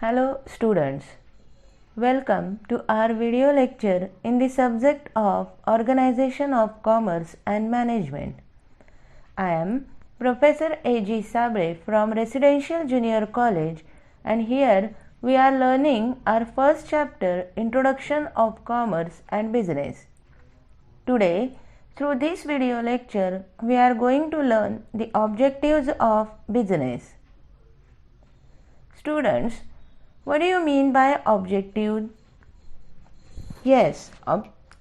Hello students, welcome to our video lecture in the subject of Organization of Commerce and Management. I am Professor A.G. Sabre from Residential Junior College, and here we are learning our first chapter, Introduction of Commerce and Business. Today, through this video lecture, we are going to learn the objectives of business. Students, what do you mean by objective? Yes,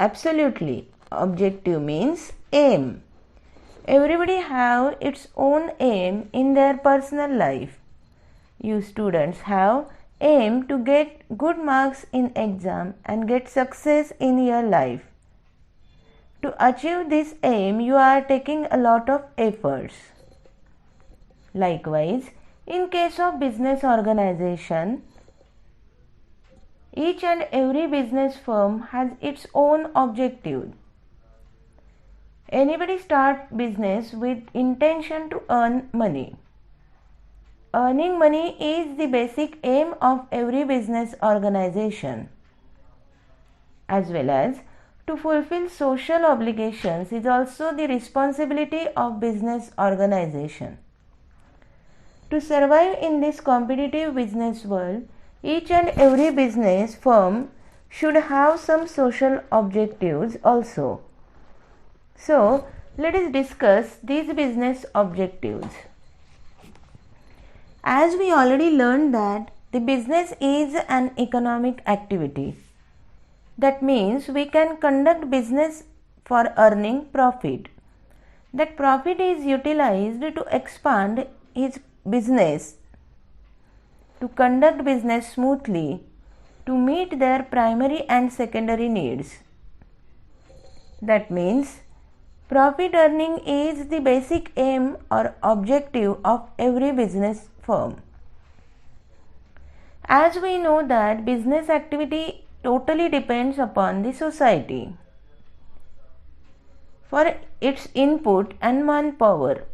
absolutely. Objective means aim. Everybody have its own aim in their personal life. You students have aim to get good marks in exam and get success in your life. To achieve this aim, you are taking a lot of efforts. Likewise, in case of business organization, each and every business firm has its own objective. Anybody start business with intention to earn money. Earning money is the basic aim of every business organization. As well as to fulfill social obligations is also the responsibility of business organization. To survive in this competitive business world, each and every business firm should have some social objectives also. So, let us discuss these business objectives. As we already learned that the business is an economic activity. That means we can conduct business for earning profit. That profit is utilized to expand its business, to conduct business smoothly, to meet their primary and secondary needs. That means profit earning is the basic aim or objective of every business firm. As we know that business activity totally depends upon the society for its input and manpower,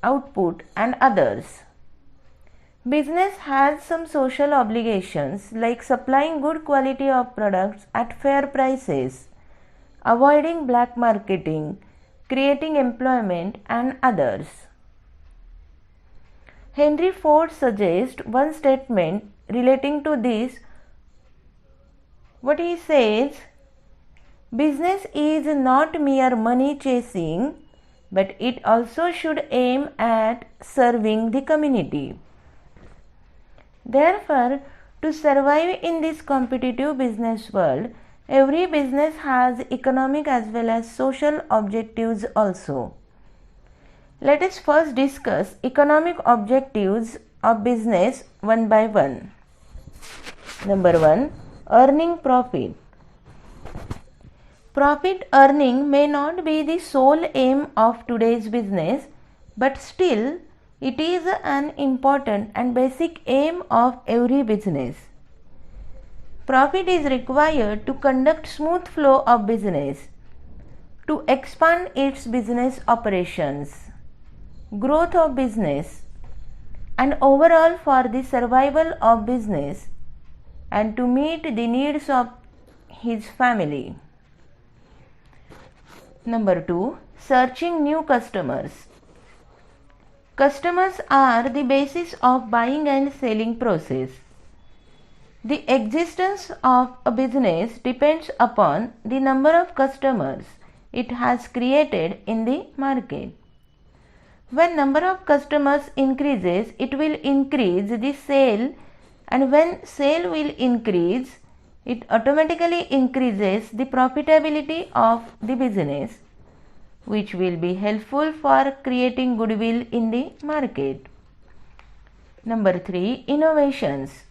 output and others. Business has some social obligations like supplying good quality of products at fair prices, avoiding black marketing, creating employment and others. Henry Ford suggests one statement relating to this. What he says, business is not mere money chasing, but it also should aim at serving the community. Therefore, to survive in this competitive business world, every business has economic as well as social objectives also. Let us first discuss economic objectives of business one by one. Number 1. Earning profit. Profit earning may not be the sole aim of today's business, but still it is an important and basic aim of every business. Profit is required to conduct smooth flow of business, to expand its business operations, growth of business, and overall for the survival of business and to meet the needs of his family. Number 2. Searching new customers. Customers are the basis of buying and selling process. The existence of a business depends upon the number of customers it has created in the market. When number of customers increases, it will increase the sale, and when sale will increase, it automatically increases the profitability of the business, which will be helpful for creating goodwill in the market. Number 3. Innovations.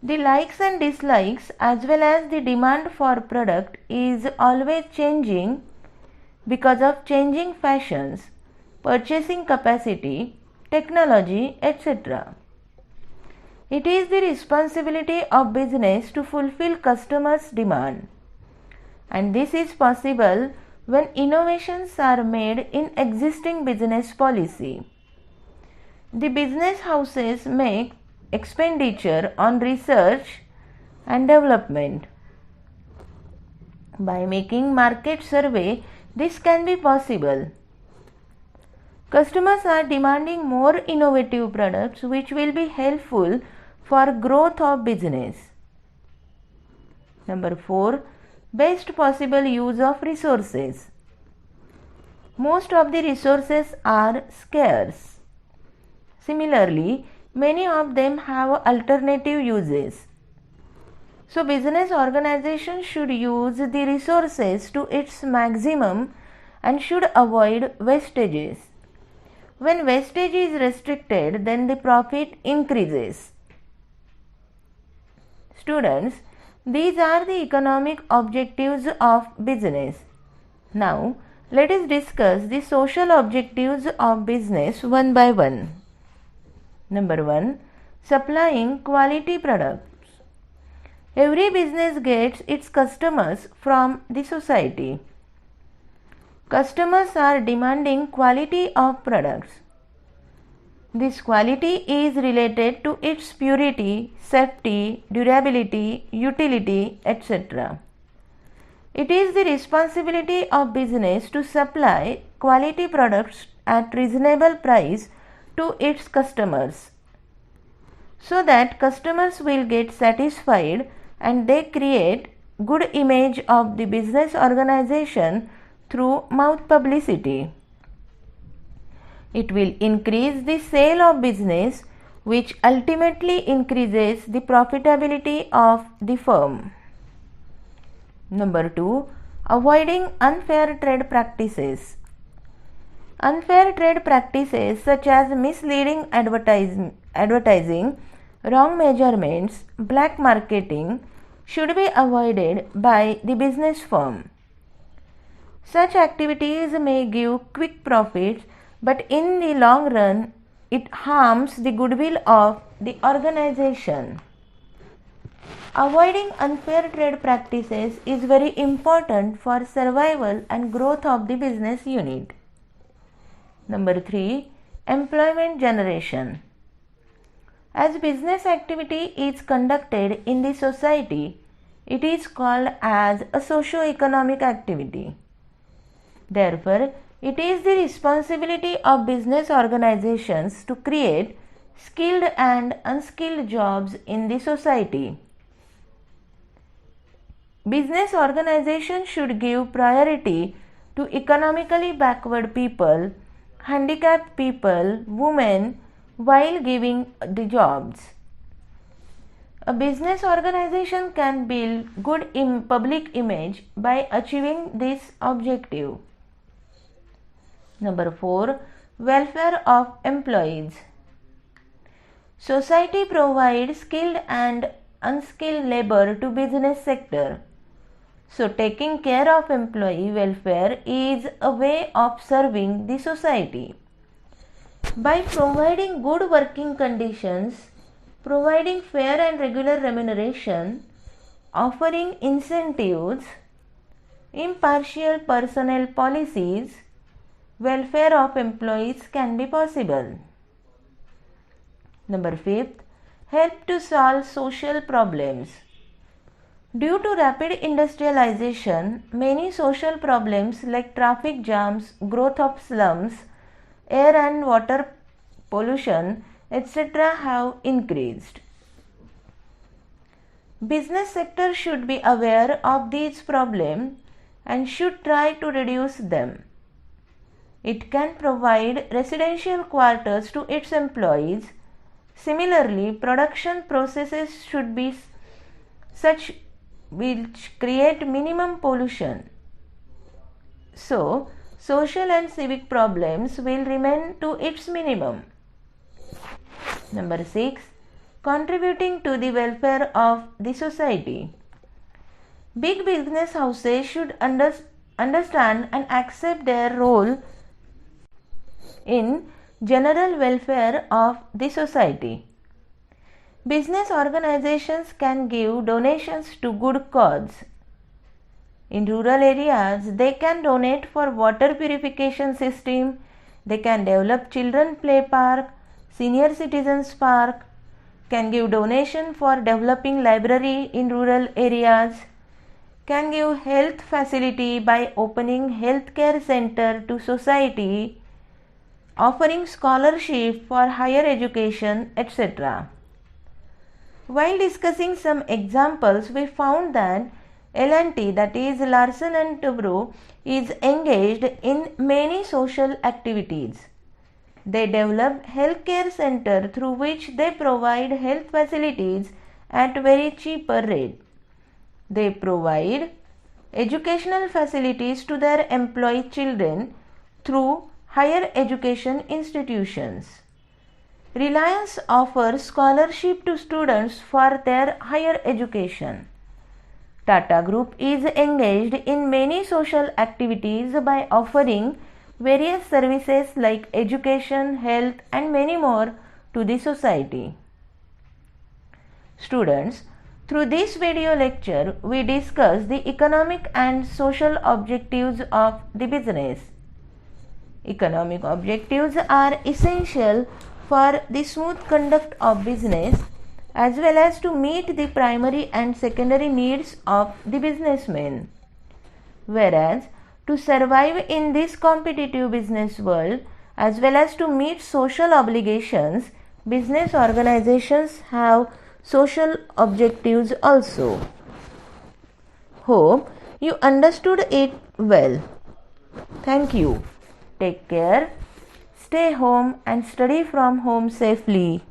The likes and dislikes as well as the demand for product is always changing because of changing fashions, purchasing capacity, technology, etc. It is the responsibility of business to fulfill customers' demand, and this is possible when innovations are made in existing business policy. The business houses make expenditure on research and development. By making market survey, this can be possible. Customers are demanding more innovative products which will be helpful for growth of business. Number 4. Best possible use of resources. Most of the resources are scarce. Similarly, many of them have alternative uses. So, business organization should use the resources to its maximum and should avoid wastages. When wastage is restricted, then the profit increases. Students, these are the economic objectives of business. Now, let us discuss the social objectives of business one by one. Number 1. Supplying quality products. Every business gets its customers from the society. Customers are demanding quality of products. This quality is related to its purity, safety, durability, utility, etc. It is the responsibility of business to supply quality products at reasonable price to its customers, so that customers will get satisfied and they create good image of the business organization through mouth publicity. It will increase the sale of business, which ultimately increases the profitability of the firm. Number 2. Avoiding unfair trade practices. Unfair trade practices such as misleading advertising, wrong measurements, black marketing should be avoided by the business firm. Such activities may give quick profits, but in the long run, it harms the goodwill of the organization. Avoiding unfair trade practices is very important for survival and growth of the business unit. Number 3. Employment generation. As business activity is conducted in the society, it is called as a socio-economic activity. Therefore, it is the responsibility of business organizations to create skilled and unskilled jobs in the society. Business organizations should give priority to economically backward people, handicapped people, women, while giving the jobs. A business organization can build good public image by achieving this objective. Number 4. Welfare of employees. Society provides skilled and unskilled labor to business sector. So, taking care of employee welfare is a way of serving the society. By providing good working conditions, providing fair and regular remuneration, offering incentives, impartial personnel policies, welfare of employees can be possible. Number 5. Help to solve social problems. Due to rapid industrialization, many social problems like traffic jams, growth of slums, air and water pollution, etc. have increased. Business sector should be aware of these problems and should try to reduce them. It can provide residential quarters to its employees. Similarly, production processes should be such which create minimum pollution. So, social and civic problems will remain to its minimum. Number 6. Contributing to the welfare of the society. Big business houses should understand and accept their role in general welfare of the society. Business organizations can give donations to good cause. In rural areas, they can donate for water purification system, they can develop children play park, senior citizens park, can give donation for developing library in rural areas, can give health facility by opening healthcare center to society, offering scholarship for higher education, etc. While discussing some examples, we found that L&T, that is Larsen & Toubro, is engaged in many social activities. They develop healthcare center through which they provide health facilities at very cheaper rate. They provide educational facilities to their employee children through higher education institutions. Reliance offers scholarship to students for their higher education. Tata Group is engaged in many social activities by offering various services like education, health, and many more to the society. Students, through this video lecture, we discuss the economic and social objectives of the business. Economic objectives are essential for the smooth conduct of business as well as to meet the primary and secondary needs of the businessmen. Whereas, to survive in this competitive business world as well as to meet social obligations, business organizations have social objectives also. Hope you understood it well. Thank you. Take care. Stay home and study from home safely.